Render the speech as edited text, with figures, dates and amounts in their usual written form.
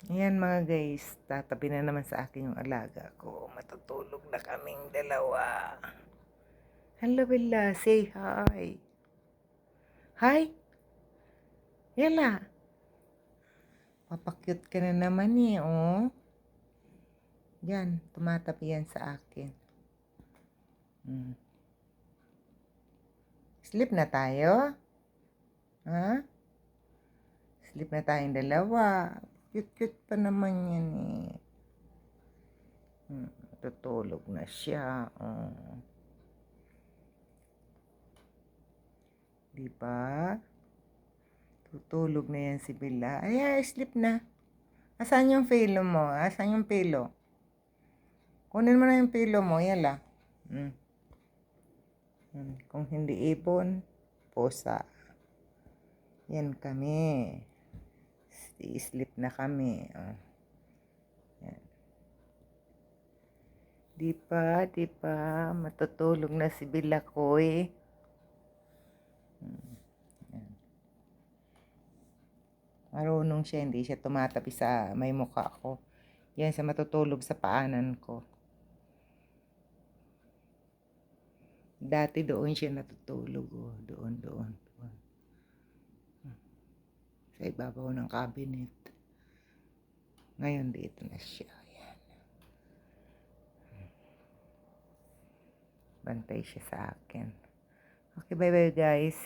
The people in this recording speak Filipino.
Ayan mga guys, tatabi na naman sa akin yung alaga ko. Matutulog na kaming dalawa. Hello Bella, say hi. Hi? Yala. Papakyut ka na naman oh. Yan, tumatabi yan sa akin. Sleep na tayo? Ha? Sleep na tayong dalawa. Cute-cute pa naman yan eh. Tutulog na siya. Oh. Diba? Tutulog na yan si Bella. Ay, sleep na. Asan yung pilo mo? Asan yung pilo? Kunin mo na yung pilo mo. Yala. Kung hindi ibon, pusa. Yan kami. I-sleep na kami. Oh. Yan. Di pa. Matutulog na si Bella ko eh. Marunong siya, hindi siya tumatabi sa may mukha ko. Yan sa matutulog sa paanan ko. Dati doon siya natutulog. Oh. Doon. Sa ibabaw ng cabinet. Ngayon dito na siya. Yan. Bantay siya sa akin. Okay, bye-bye guys.